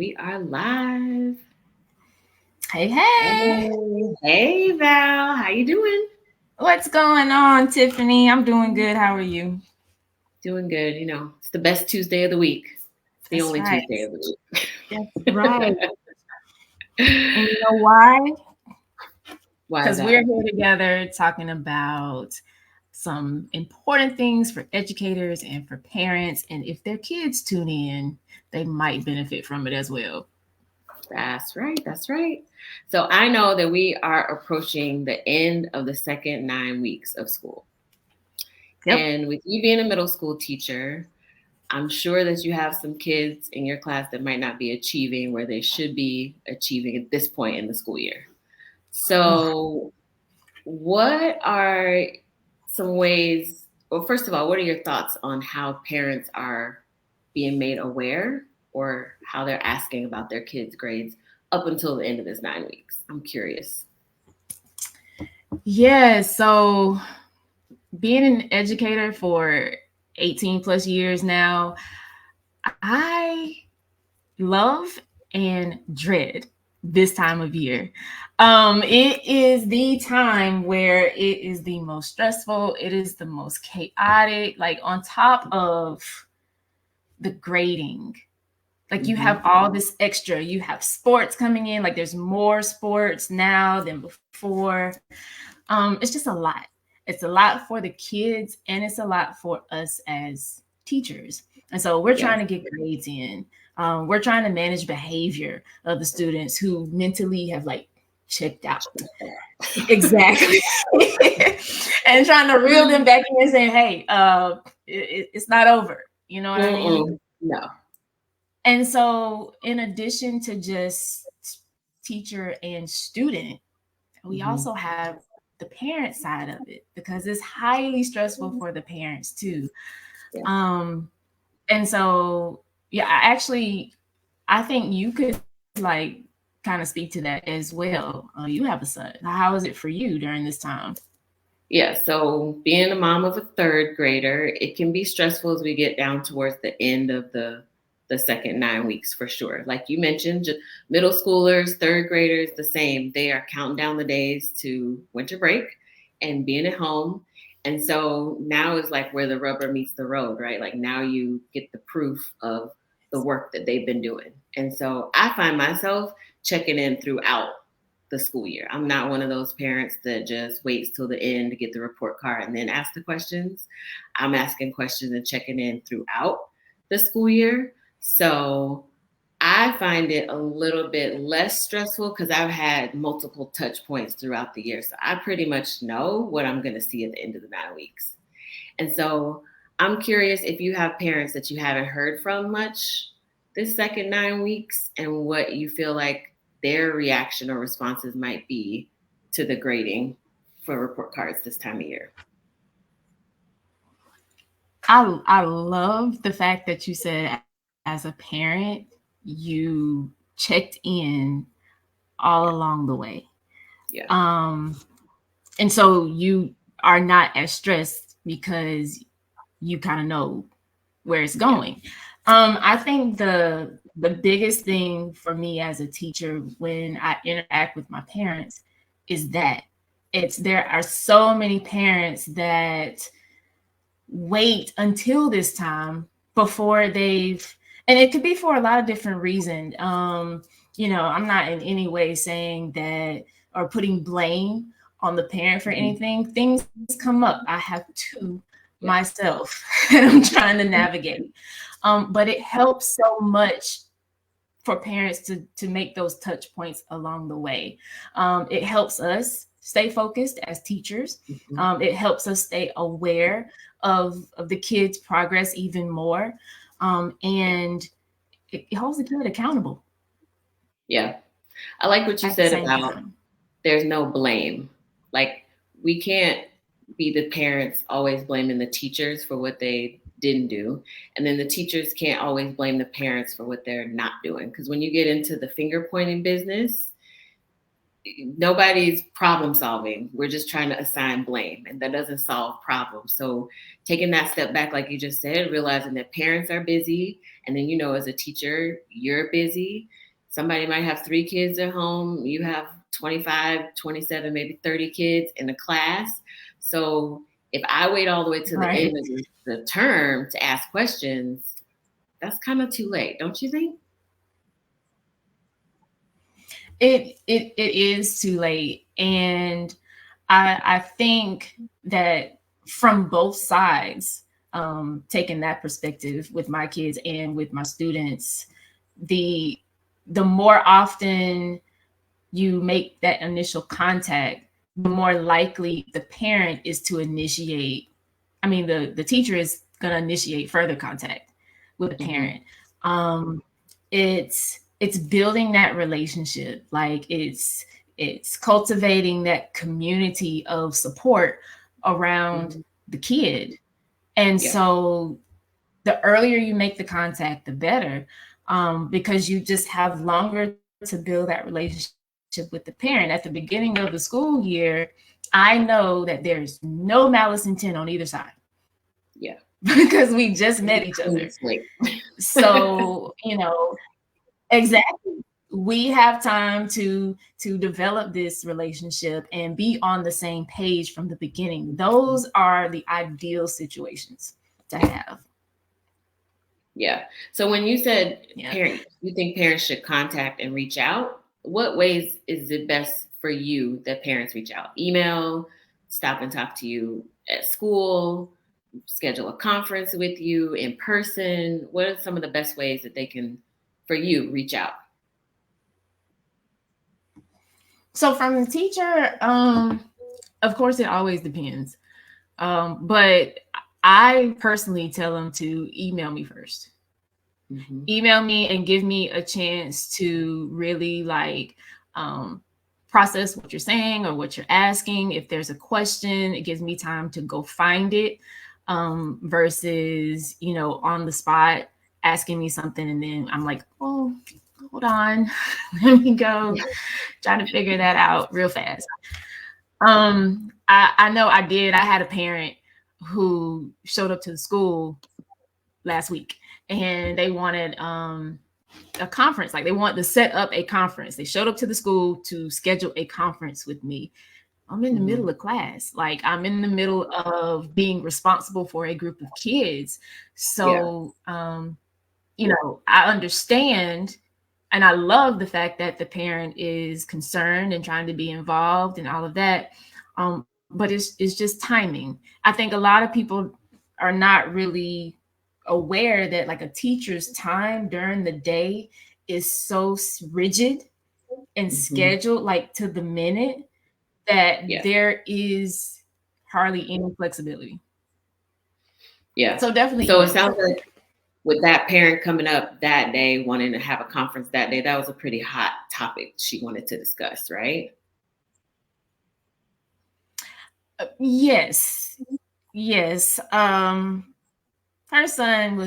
We are live. Hey, hey. Hey Val, how you doing? What's going on, Tiffany? I'm doing good. How are you? Doing good. It's the best Tuesday of the week. It's the That's only right. Tuesday of the That's right. week. And you know why? Why is Because that? we're here together talking about some important things for educators and for parents. And if their kids tune in, they might benefit from it as well. That's right. That's right. So I know that we are approaching the end of the second 9 weeks of school. Yep. And with you being a middle school teacher, I'm sure that you have some kids in your class that might not be achieving where they should be achieving at this point in the school year. So, what are some ways, well, first of all, what are your thoughts on how parents are being made aware or how they're asking about their kids' grades up until the end of this 9 weeks? I'm curious. Yeah. So, being an educator for 18 plus years now, I love and dread this time of year. It is the time where it is the most stressful, it is the most chaotic, like on top of the grading. Like you Mm-hmm. have all this extra, you have sports coming in, like there's more sports now than before. It's just a lot. It's a lot for the kids and it's a lot for us as teachers. And so we're Yeah. trying to get grades in. We're trying to manage behavior of the students who mentally have like checked out. Exactly. And trying to reel them back in and saying, hey, it's not over. You know what I mean? Mm-mm. No. And so, in addition to just teacher and student, we Mm-hmm. also have the parent side of it because it's highly stressful for the parents too. Yeah. Um, and so, yeah, I think you could like kind of speak to that as well. You have a son. How is it for you during this time? Yeah, so being a mom of a third grader, it can be stressful as we get down towards the end of the second 9 weeks for sure. Like you mentioned, middle schoolers, third graders, the same. They are counting down the days to winter break and being at home. And so now is like where the rubber meets the road, right? Like now you get the proof of the work that they've been doing. And so I find myself checking in throughout the school year. I'm not one of those parents that just waits till the end to get the report card and then ask the questions. I'm asking questions and checking in throughout the school year. So I find it a little bit less stressful because I've had multiple touch points throughout the year. So I pretty much know what I'm going to see at the end of the 9 weeks. And so I'm curious if you have parents that you haven't heard from much this second 9 weeks and what you feel like their reaction or responses might be to the grading for report cards this time of year. I love the fact that you said as a parent you checked in all along the way. Yeah. Um, and so you are not as stressed because you kind of know where it's Yeah. going. I think the biggest thing for me as a teacher when I interact with my parents is that it's there are so many parents that wait until this time before they've, and it could be for a lot of different reasons. I'm not in any way saying that or putting blame on the parent for Mm-hmm. anything. Things come up. I have two Yeah. myself that I'm trying to navigate. But it helps so much for parents to make those touch points along the way. It helps us stay focused as teachers. Mm-hmm. It helps us stay aware of the kids' progress even more, and it holds the kid accountable Yeah. I like what you at the said same about time. there's no blame. Like we can't be the parents always blaming the teachers for what they didn't do. And then the teachers can't always blame the parents for what they're not doing. Because when you get into the finger pointing business, nobody's problem solving. We're just trying to assign blame, and that doesn't solve problems. So taking that step back, like you just said, realizing that parents are busy, and then, as a teacher, you're busy. Somebody might have 3 kids at home. You have 25, 27, maybe 30 kids in a class. So if I wait all the way to the Right. end of the term to ask questions, that's kind of too late, don't you think? It is too late. And I think that from both sides, taking that perspective with my kids and with my students, the more often you make that initial contact, the more likely the parent is to initiate. I mean, the teacher is going to initiate further contact with the parent. It's building that relationship. Like it's cultivating that community of support around the kid. And so the earlier you make the contact, the better, because you just have longer to build that relationship with the parent. At the beginning of the school year, I know that there's no malice intent on either side. Yeah. Because we just met each other. So, exactly. We have time to develop this relationship and be on the same page from the beginning. Those are the ideal situations to have. Yeah. So when you said you think parents should contact and reach out, what ways is it best for you that parents reach out? Email, stop and talk to you at school, schedule a conference with you in person? What are some of the best ways that they can, for you, reach out? So from the teacher, of course, it always depends. But I personally tell them to email me first. Email me and give me a chance to really process what you're saying or what you're asking. If there's a question, it gives me time to go find it, versus, on the spot asking me something and then I'm like, oh, hold on, let me go try to figure that out real fast. I know I had a parent who showed up to the school last week and they wanted a conference. Like they want to set up a conference. They showed up to the school to schedule a conference with me. I'm in the middle of class. Like I'm in the middle of being responsible for a group of kids. So, I understand. And I love the fact that the parent is concerned and trying to be involved and all of that. But it's just timing. I think a lot of people are not really aware that like a teacher's time during the day is so rigid and scheduled like to the minute that there is hardly any flexibility. Yeah. So definitely. So it sounds like with that parent coming up that day, wanting to have a conference that day, that was a pretty hot topic she wanted to discuss, right? Yes. Her son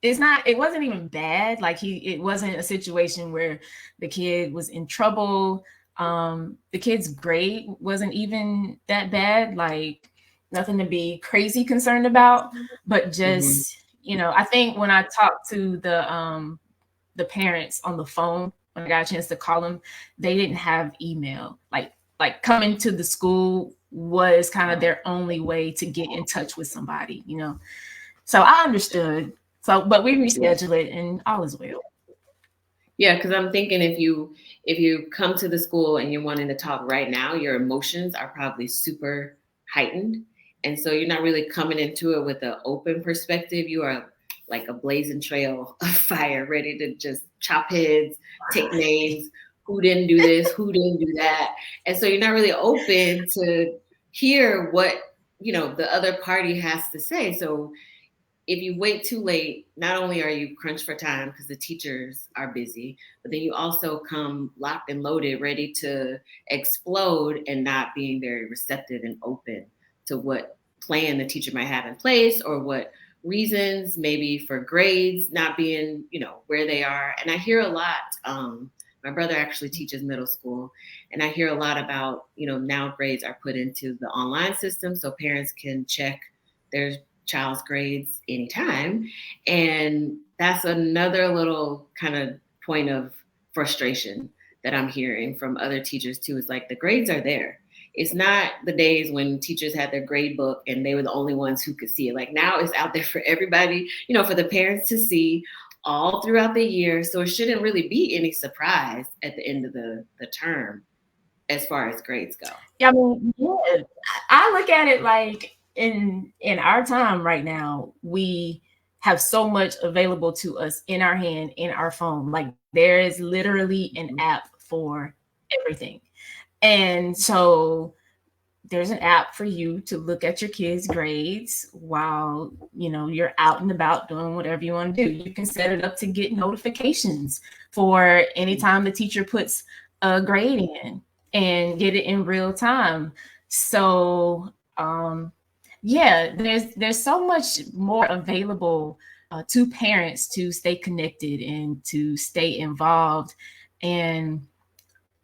it wasn't even bad. Like it wasn't a situation where the kid was in trouble. The kid's grade wasn't even that bad, like nothing to be crazy concerned about, but just, I think when I talked to the parents on the phone, when I got a chance to call them, they didn't have email. Like coming to the school was kind of their only way to get in touch with somebody, So I understood. So, but we rescheduled it and all is well. Yeah, because I'm thinking if you come to the school and you're wanting to talk right now, your emotions are probably super heightened. And so you're not really coming into it with an open perspective. You are like a blazing trail of fire, ready to just chop heads, take names, who didn't do this, who didn't do that. And so you're not really open to hear what, the other party has to say. So if you wait too late, not only are you crunched for time because the teachers are busy, but then you also come locked and loaded, ready to explode and not being very receptive and open to what plan the teacher might have in place or what reasons maybe for grades not being, where they are. And I hear a lot My brother actually teaches middle school, and I hear a lot about, now grades are put into the online system so parents can check their child's grades anytime. And that's another little kind of point of frustration that I'm hearing from other teachers too. Is like the grades are there. It's not the days when teachers had their grade book and they were the only ones who could see it. Like now it's out there for everybody, for the parents to see all throughout the year. So it shouldn't really be any surprise at the end of the term as far as grades go. Yeah, I mean, yeah, I look at it like in our time right now, we have so much available to us in our hand, in our phone. Like there is literally an app for everything. And so there's an app for you to look at your kids' grades while you're out and about doing whatever you want to do. You can set it up to get notifications for anytime the teacher puts a grade in and get it in real time. So yeah, there's so much more available to parents to stay connected and to stay involved. And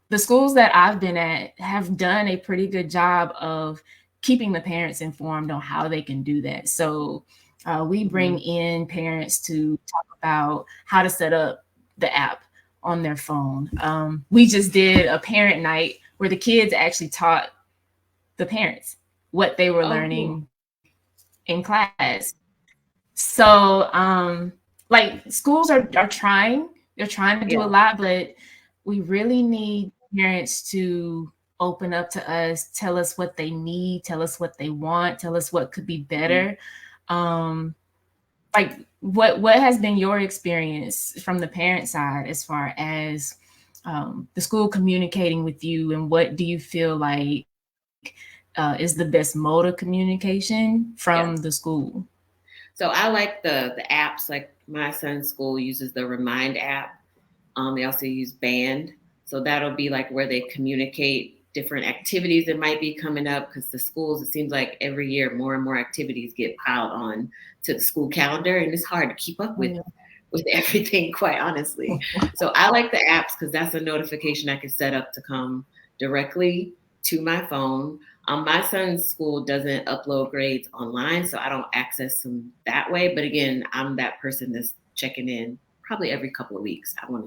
the schools that I've been at have done a pretty good job of keeping the parents informed on how they can do that. So we bring in parents to talk about how to set up the app on their phone. We just did a parent night where the kids actually taught the parents what they were learning in class. So like schools are trying, they're trying to do a lot, but we really need parents to open up to us, tell us what they need, tell us what they want, tell us what could be better. Like what has been your experience from the parent side as far as the school communicating with you, and what do you feel like is the best mode of communication from the school? So I like the apps. Like my son's school uses the Remind app. They also use Band. So that'll be like where they communicate different activities that might be coming up, because the schools, it seems like every year more and more activities get piled on to the school calendar, and it's hard to keep up with everything, quite honestly. So I like the apps because that's a notification I can set up to come directly to my phone. My son's school doesn't upload grades online, so I don't access them that way. But again, I'm that person that's checking in probably every couple of weeks. I want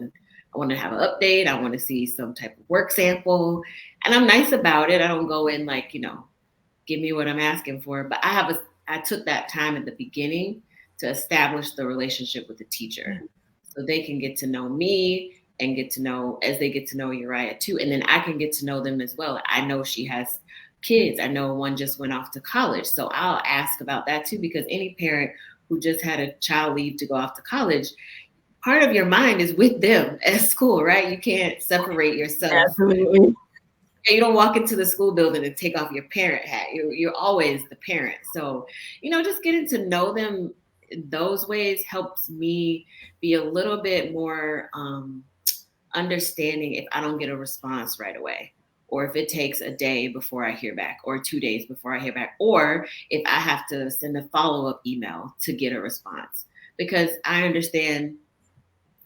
to have an update. I want to see some type of work sample, and I'm nice about it. I don't go in like, give me what I'm asking for. But I took that time at the beginning to establish the relationship with the teacher, so they can get to know me and get to know, as they get to know Uriah too, and then I can get to know them as well. I know she has kids. I know one just went off to college, so I'll ask about that too, because any parent who just had a child leave to go off to college, part of your mind is with them at school, right? You can't separate yourself. Absolutely. You don't walk into the school building and take off your parent hat. You're always the parent. So, just getting to know them in those ways helps me be a little bit more understanding if I don't get a response right away, or if it takes a day before I hear back, or 2 days before I hear back, or if I have to send a follow-up email to get a response, because I understand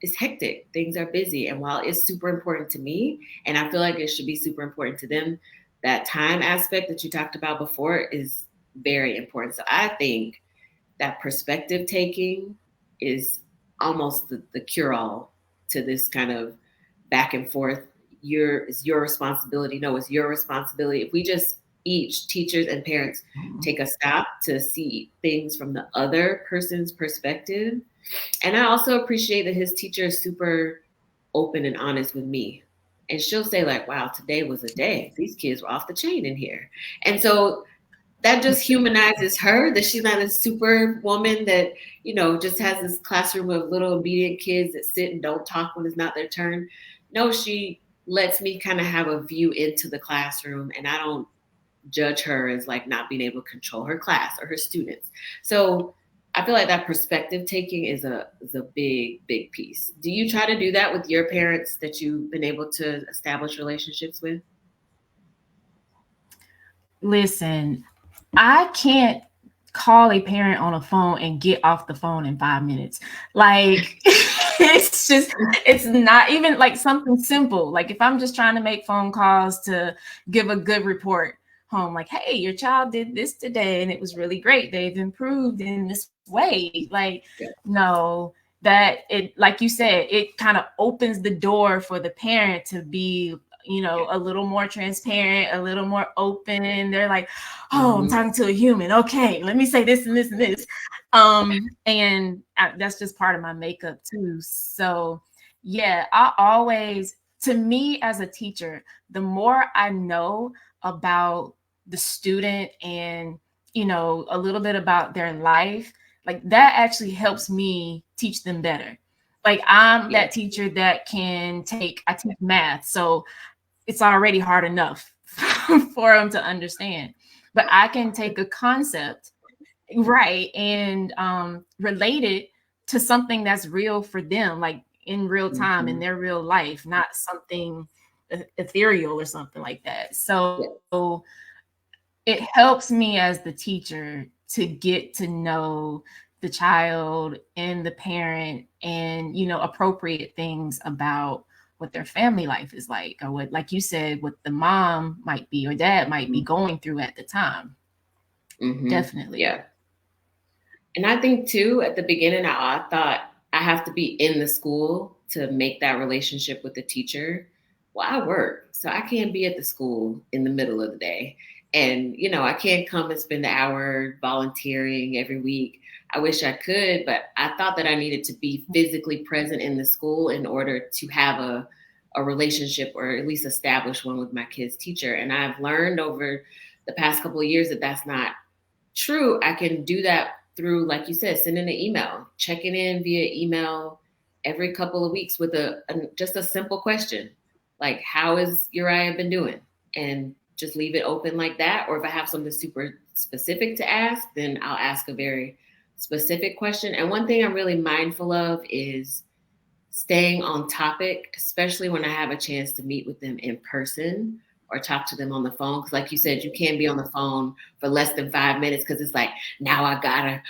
it's hectic. Things are busy. And while it's super important to me, and I feel like it should be super important to them, that time aspect that you talked about before is very important. So I think that perspective taking is almost the cure-all to this kind of back and forth. It's your responsibility. No, it's your responsibility. If we just each, teachers and parents, take a stop to see things from the other person's perspective. And I also appreciate that his teacher is super open and honest with me. And she'll say like, wow, today was a day. These kids were off the chain in here. And so that just humanizes her, that she's not a super woman that, just has this classroom of little obedient kids that sit and don't talk when it's not their turn. No, she lets me kind of have a view into the classroom, and I don't judge her as like not being able to control her class or her students. So I feel like that perspective taking is a big, big piece. Do you try to do that with your parents that you've been able to establish relationships with? Listen, I can't call a parent on a phone and get off the phone in 5 minutes. Like, it's it's not even like something simple. Like if I'm just trying to make phone calls to give a good report home, like, hey, your child did this today and it was really great. They've improved in this way. Like, Yeah. no, that it, like you said, it kind of opens the door for the parent to be, a little more transparent, a little more open. They're like, oh, I'm talking to a human. Okay, let me say this and this and this. That's just part of my makeup too. So yeah, to me as a teacher, the more I know about the student and, a little bit about their life, like that actually helps me teach them better. Like I'm that teacher that I teach math. So it's already hard enough for them to understand. But I can take a concept, right, and relate it to something that's real for them, like in real time in their real life, not something ethereal or something like that. So it helps me as the teacher to get to know the child and the parent and, appropriate things about what their family life is like, or what, like you said, what the mom might be or dad might be going through at the time. Definitely. Yeah. And I think too, at the beginning, I thought I have to be in the school to make that relationship with the teacher. Well, I work, so I can't be at the school in the middle of the day. And, I can't come and spend an hour volunteering every week. I wish I could, but I thought that I needed to be physically present in the school in order to have a relationship, or at least establish one with my kid's teacher. And I've learned over the past couple of years that that's not true. I can do that through, like you said, sending an email, checking in via email every couple of weeks with just a simple question, like, how is Uriah been doing? And just leave it open like that. Or if I have something super specific to ask, then I'll ask a very specific question. And one thing I'm really mindful of is staying on topic, especially when I have a chance to meet with them in person or talk to them on the phone. Because like you said, you can't be on the phone for less than 5 minutes, because it's like, now I gotta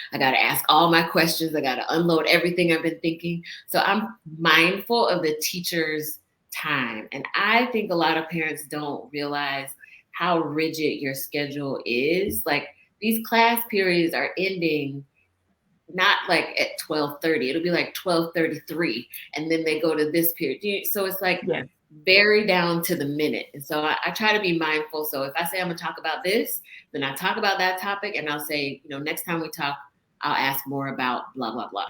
ask all my questions. I gotta unload everything I've been thinking. So I'm mindful of the teacher's time. And I think a lot of parents don't realize how rigid your schedule is. Like, these class periods are ending not like at 12:30. It'll be like 12:33, and then they go to this period. So it's like very down to the minute. And so I try to be mindful. So if I say I'm gonna talk about this, then I talk about that topic, and I'll say, next time we talk, I'll ask more about blah, blah, blah,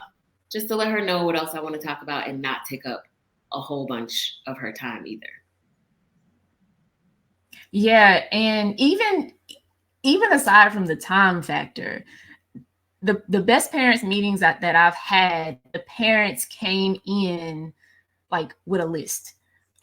just to let her know what else I want to talk about and not take up a whole bunch of her time either. Yeah. And even aside from the time factor, the best parents meetings that I've had, the parents came in like with a list.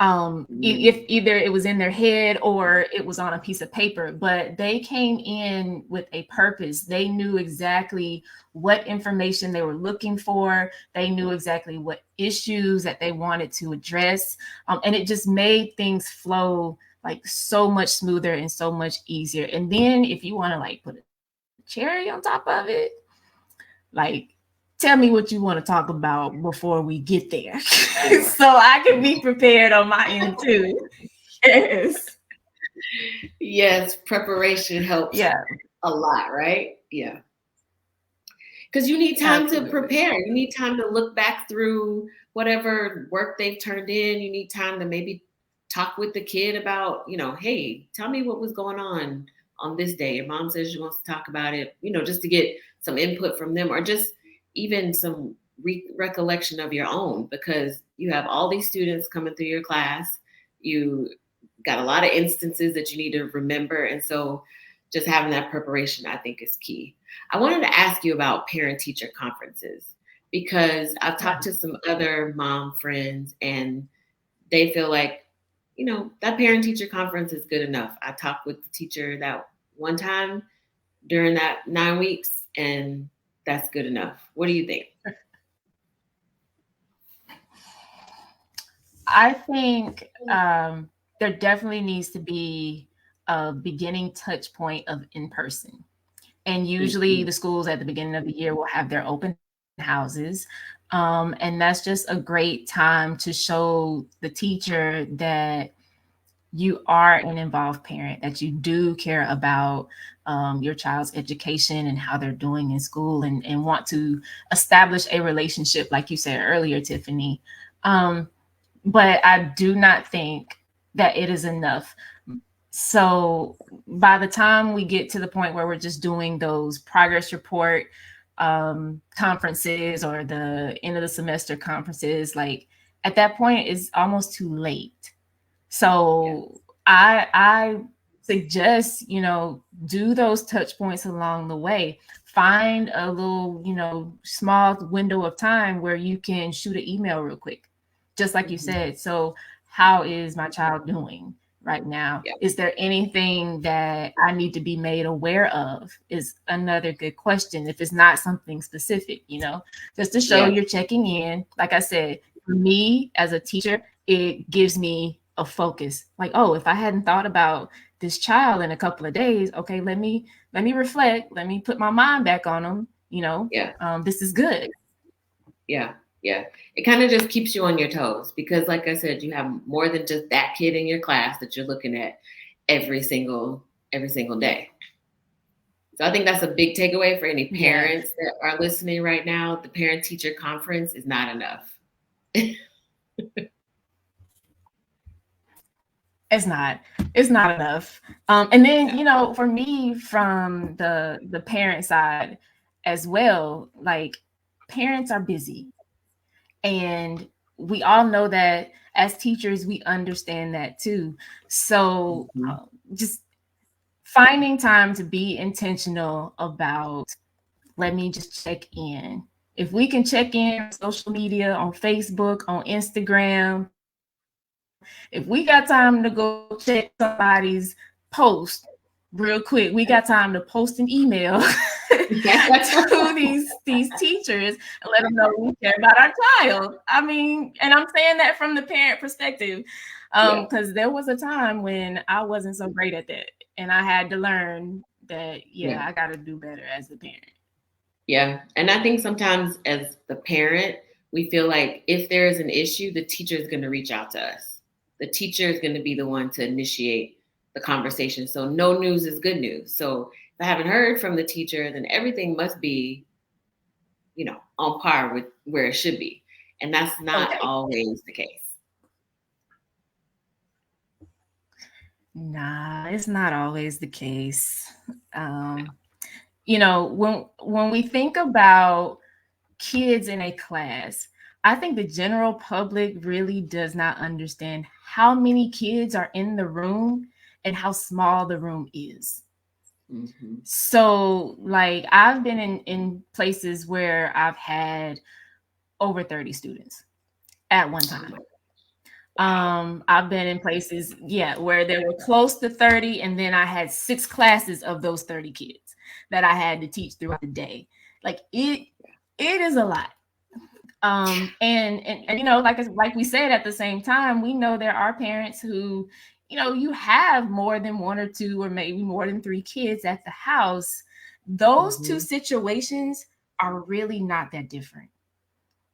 If either it was in their head or it was on a piece of paper, but they came in with a purpose. They knew exactly what information they were looking for. They knew exactly what issues that they wanted to address. And it just made things flow like so much smoother and so much easier. And then if you want to like put a cherry on top of it, like, tell me what you want to talk about before we get there. So I can be prepared on my end too. Yes, preparation helps a lot, right? Yeah. Because you need time to prepare. You need time to look back through whatever work they've turned in. You need time to maybe talk with the kid about, hey, tell me what was going on this day. Your mom says she wants to talk about it, just to get some input from them, or just even some recollection of your own, because you have all these students coming through your class. You got a lot of instances that you need to remember. And so just having that preparation, I think, is key. I wanted to ask you about parent-teacher conferences, because I've talked to some other mom friends and they feel like, that parent-teacher conference is good enough. I talked with the teacher that one time during that 9 weeks, and that's good enough. What do you think? I think there definitely needs to be a beginning touch point of in-person. And usually the schools at the beginning of the year will have their open houses. And that's just a great time to show the teacher that you are an involved parent, that you do care about your child's education and how they're doing in school, and want to establish a relationship, like you said earlier, Tiffany. But I do not think that it is enough. So by the time we get to the point where we're just doing those progress report conferences or the end of the semester conferences, like at that point it's almost too late. So I suggest, do those touch points along the way. Find a little, small window of time where you can shoot an email real quick, just like you said. So how is my child doing right now? Yeah. Is there anything that I need to be made aware of? Is another good question. If it's not something specific, just to show you're checking in. Like I said, for me as a teacher, it gives me a focus. Like, oh, if I hadn't thought about this child in a couple of days, okay, let me reflect. Let me put my mind back on them. This is good. Yeah. It kind of just keeps you on your toes because, like I said, you have more than just that kid in your class that you're looking at every single day. So I think that's a big takeaway for any parents that are listening right now. The parent-teacher conference is not enough. It's not enough. And then, for me, from the parent side as well, like parents are busy. And we all know that as teachers, we understand that too. So just finding time to be intentional about, let me just check in. If we can check in on social media, on Facebook, on Instagram, if we got time to go check somebody's post real quick, we got time to post an email to these teachers and let them know we care about our child. I mean, and I'm saying that from the parent perspective, because there was a time when I wasn't so great at that, and I had to learn that I got to do better as the parent. Yeah, and I think sometimes as the parent, we feel like if there is an issue, the teacher is going to reach out to us. The teacher is going to be the one to initiate the conversation. So no news is good news. So if I haven't heard from the teacher, then everything must be, on par with where it should be. And that's not always the case. Nah, it's not always the case. When we think about kids in a class, I think the general public really does not understand how many kids are in the room and how small the room is. Mm-hmm. So, like, I've been in places where I've had over 30 students at one time. I've been in places, where there were close to 30, and then I had 6 classes of those 30 kids that I had to teach throughout the day. Like, it is a lot. And like we said, at the same time, we know there are parents who, you have more than 1 or 2 or maybe more than 3 kids at the house. Those two situations are really not that different.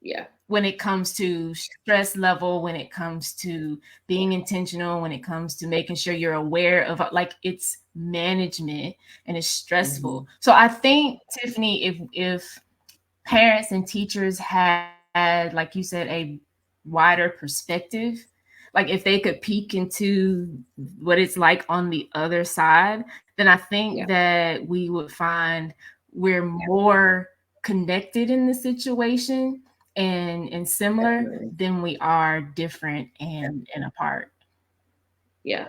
Yeah. When it comes to stress level, when it comes to being intentional, when it comes to making sure you're aware of, like, it's management and it's stressful. So I think, Tiffany, if parents and teachers had, like you said, a wider perspective, like if they could peek into what it's like on the other side, then I think that we would find we're more connected in the situation and similar than we are different and apart. Yeah,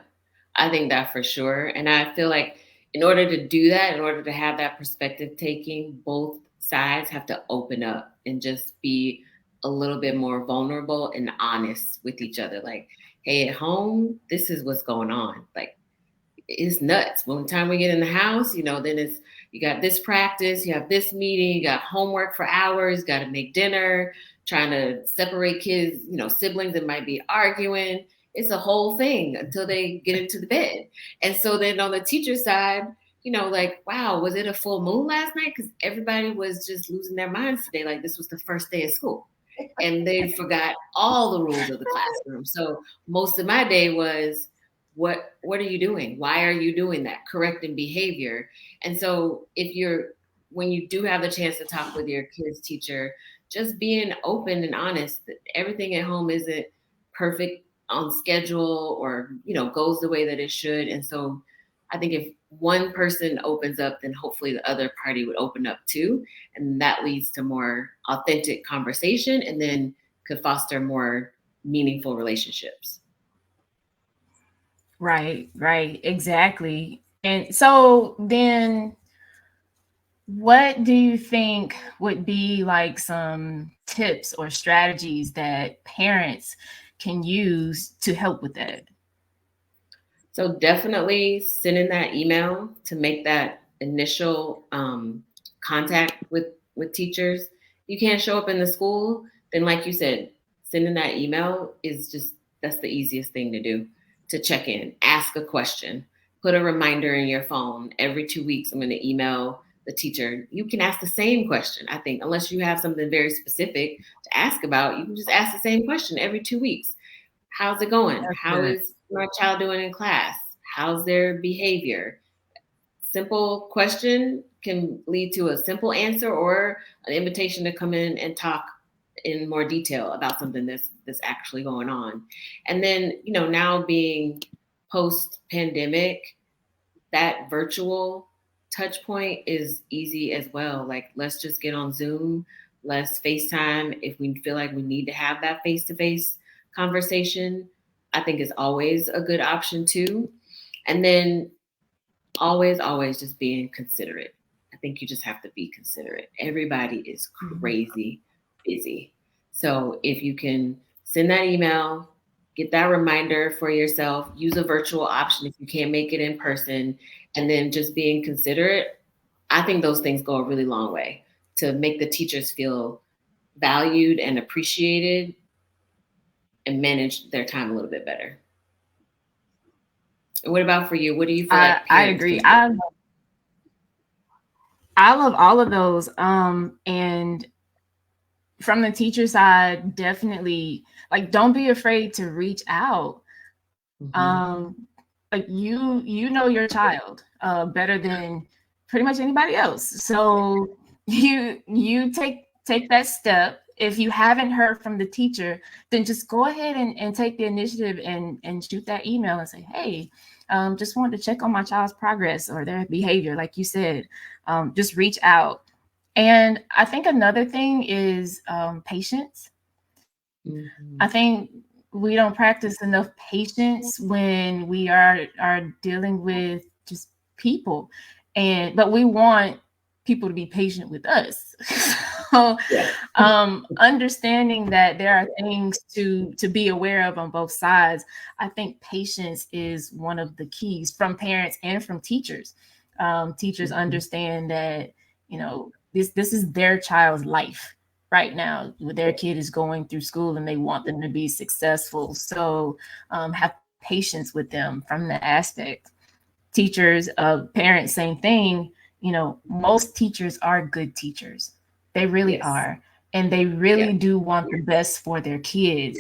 I think that for sure. And I feel like in order to do that, in order to have that perspective taking, both sides have to open up and just be a little bit more vulnerable and honest with each other. Like, hey, at home, this is what's going on. Like, it's nuts. When the time we get in the house, then it's, you got this practice, you have this meeting, you got homework for hours, got to make dinner, trying to separate kids, siblings that might be arguing. It's a whole thing until they get into the bed. And so then on the teacher side, like, wow, was it a full moon last night? Because everybody was just losing their minds today. Like, this was the first day of school. and they forgot all the rules of the classroom. So most of my day was, what are you doing? Why are you doing that? Correcting behavior. And so when you do have the chance to talk with your kid's teacher, just being open and honest that everything at home isn't perfect on schedule or, goes the way that it should. And so I think if one person opens up, then hopefully the other party would open up too. And that leads to more authentic conversation and then could foster more meaningful relationships. Right, exactly. And so then what do you think would be like some tips or strategies that parents can use to help with that? So definitely sending that email to make that initial contact with teachers. You can't show up in the school, then like you said, sending that email that's the easiest thing to do, to check in, ask a question, put a reminder in your phone. Every 2 weeks, I'm going to email the teacher. You can ask the same question, I think, unless you have something very specific to ask about. You can just ask the same question every 2 weeks. How's it going? That's How good. is my child doing in class? How's their behavior? Simple question can lead to a simple answer or an invitation to come in and talk in more detail about something that's actually going on. And then, now being post pandemic, that virtual touch point is easy as well. Like, let's just get on Zoom, let's FaceTime if we feel like we need to have that face to face conversation. I think is always a good option too. And then always just being considerate. I think you just have to be considerate. Everybody is crazy busy. So if you can send that email, get that reminder for yourself, use a virtual option if you can't make it in person, and then just being considerate, I think those things go a really long way to make the teachers feel valued and appreciated and manage their time a little bit better. And what about for you? What do you feel like I agree. I love all of those. And from the teacher side, definitely, like, don't be afraid to reach out. Like, you know your child better than pretty much anybody else. So you take that step. If you haven't heard from the teacher, then just go ahead and take the initiative and shoot that email and say, hey, just wanted to check on my child's progress or their behavior. Like you said, just reach out. And I think another thing is patience. I think we don't practice enough patience when we are dealing with just people, but we want people to be patient with us. So understanding that there are things to be aware of on both sides, I think patience is one of the keys from parents and from teachers. Teachers understand that, this is their child's life right now. Their kid is going through school and they want them to be successful. So have patience with them from that aspect. Teachers, parents, same thing. Most teachers are good teachers. They really are. And they really do want the best for their kids.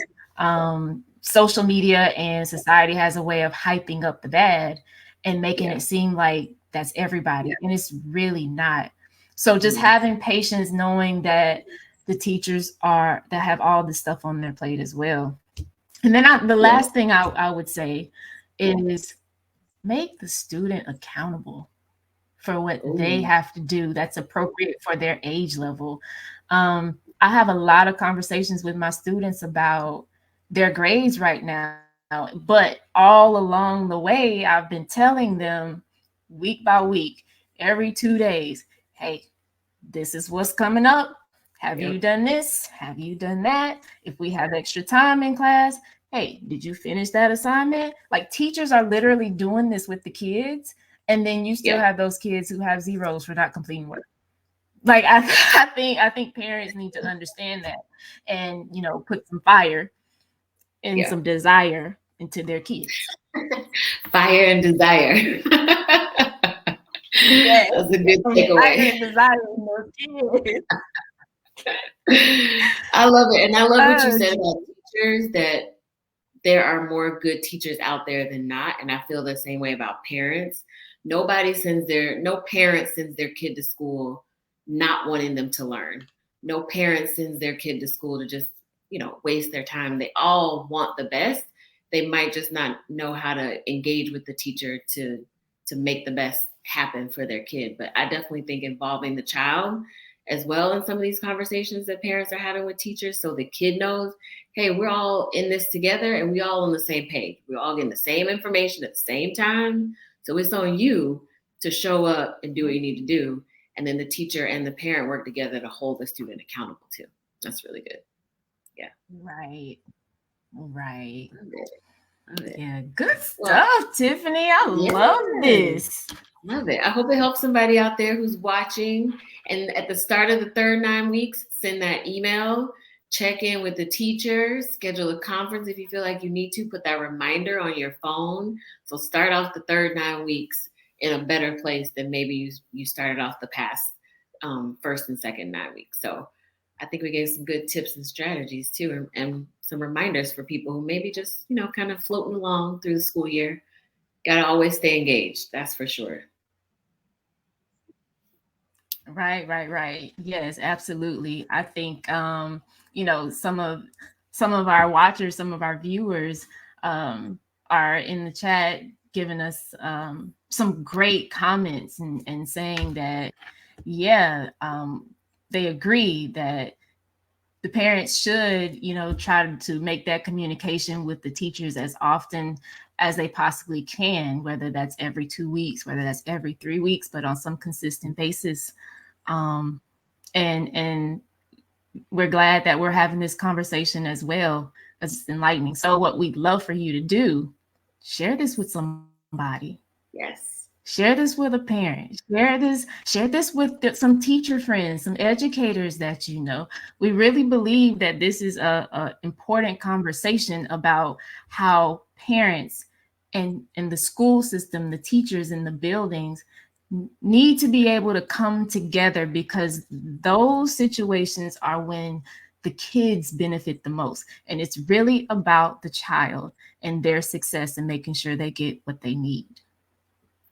Social media and society has a way of hyping up the bad and making it seem like that's everybody. And it's really not. So just having patience, knowing that the teachers that have all this stuff on their plate as well. And then the last thing I would say is make the student accountable for what they have to do that's appropriate for their age level. I have a lot of conversations with my students about their grades right now, but all along the way, I've been telling them week by week, every 2 days, hey, this is what's coming up. Have you done this? Have you done that? If we have extra time in class, hey, did you finish that assignment? Like, teachers are literally doing this with the kids. And then you still have those kids who have zeros for not completing work. Like, I think parents need to understand that and, put some fire and some desire into their kids. Fire and desire. That's a good takeaway. Fire and desire in those kids. I love it. And I love what you said about teachers, that there are more good teachers out there than not. And I feel the same way about parents. No parent sends their kid to school not wanting them to learn. No parent sends their kid to school to just, waste their time. They all want the best. They might just not know how to engage with the teacher to make the best happen for their kid. But I definitely think involving the child as well in some of these conversations that parents are having with teachers, so the kid knows, hey, we're all in this together and we all on the same page. We're all getting the same information at the same time. So it's on you to show up and do what you need to do. And then the teacher and the parent work together to hold the student accountable too. That's really good. Yeah. Right. Right. Love it. Yeah, good stuff, Tiffany. I love this. Love it. I hope it helps somebody out there who's watching. And at the start of the third 9 weeks, send that email, check in with the teachers, schedule a conference if you feel like you need to, put that reminder on your phone. So start off the third 9 weeks in a better place than maybe you started off the past first and second 9 weeks. So I think we gave some good tips and strategies too, and some reminders for people who maybe just, kind of floating along through the school year. Got to always stay engaged. That's for sure. Right. Yes, absolutely. I think, some of our watchers, some of our viewers are in the chat giving us some great comments and saying that, they agree that the parents should, try to make that communication with the teachers as often as they possibly can, whether that's every 2 weeks, whether that's every 3 weeks, but on some consistent basis. And we're glad that we're having this conversation as well, because it's enlightening. So what we'd love for you to do, share this with somebody. Yes. Share this with a parent. Share this with some teacher friends, some educators that you know. We really believe that this is a important conversation about how parents and the school system, the teachers in the buildings, need to be able to come together, because those situations are when the kids benefit the most. And it's really about the child and their success and making sure they get what they need.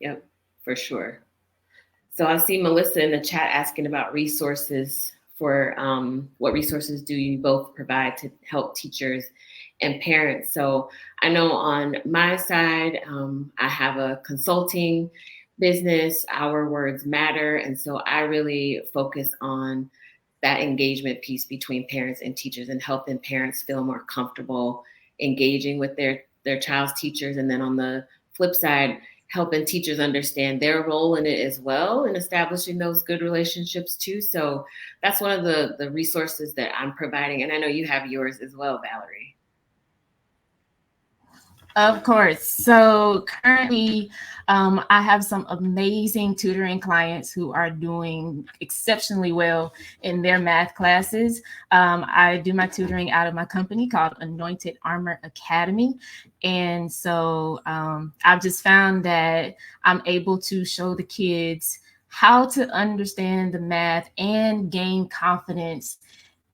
Yep, for sure. So I see Melissa in the chat asking about resources for what resources do you both provide to help teachers and parents. So I know on my side, I have a consulting business, Our Words Matter. And so I really focus on that engagement piece between parents and teachers and helping parents feel more comfortable engaging with their child's teachers. And then on the flip side, helping teachers understand their role in it as well and establishing those good relationships too. So that's one of the resources that I'm providing. And I know you have yours as well, Valerie. Of course. So currently, I have some amazing tutoring clients who are doing exceptionally well in their math classes. I do my tutoring out of my company called Anointed Armor Academy. And so I've just found that I'm able to show the kids how to understand the math and gain confidence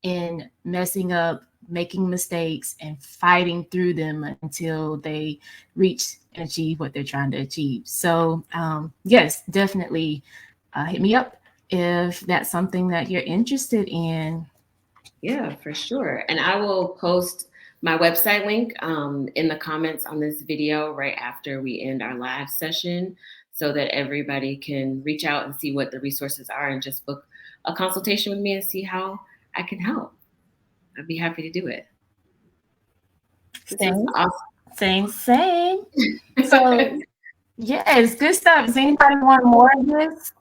in messing up, making mistakes, and fighting through them until they reach and achieve what they're trying to achieve. So yes, definitely hit me up if that's something that you're interested in. Yeah, for sure. And I will post my website link in the comments on this video right after we end our live session, so that everybody can reach out and see what the resources are and just book a consultation with me and see how I can help. I'd be happy to do it. Same. Awesome. Same. So, yes, good stuff. Does anybody want more of this?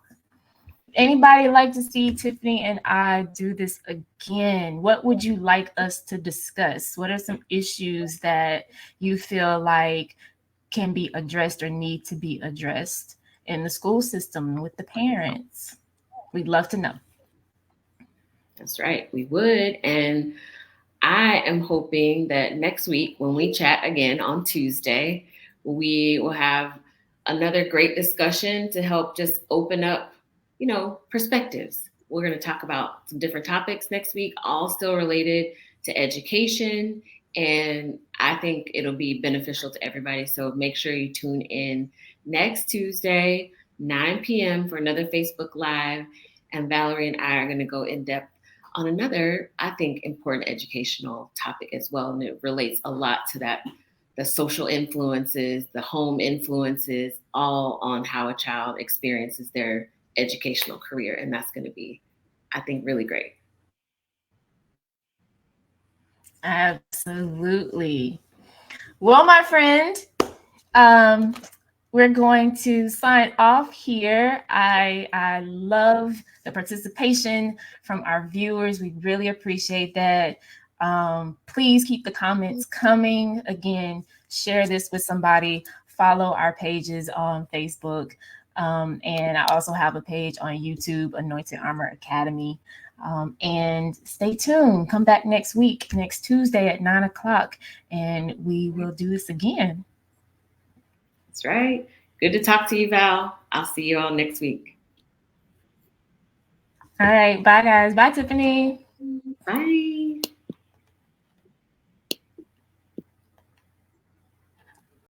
Anybody like to see Tiffany and I do this again? What would you like us to discuss? What are some issues that you feel like can be addressed or need to be addressed in the school system with the parents? We'd love to know. That's right, we would. And I am hoping that next week when we chat again on Tuesday, we will have another great discussion to help just open up, perspectives. We're going to talk about some different topics next week, all still related to education. And I think it'll be beneficial to everybody. So make sure you tune in next Tuesday, 9 p.m. for another Facebook Live. And Valerie and I are going to go in depth on another, I think, important educational topic as well. And it relates a lot to that, the social influences, the home influences, all on how a child experiences their educational career. And that's going to be, I think, really great. Absolutely. Well, my friend, we're going to sign off here. I love the participation from our viewers. We really appreciate that. Please keep the comments coming. Again, share this with somebody. Follow our pages on Facebook. And I also have a page on YouTube, Anointed Armor Academy. And stay tuned. Come back next week, next Tuesday at 9 o'clock, and we will do this again. That's right. Good to talk to you, Val. I'll see you all next week. All right. Bye, guys. Bye, Tiffany. Bye.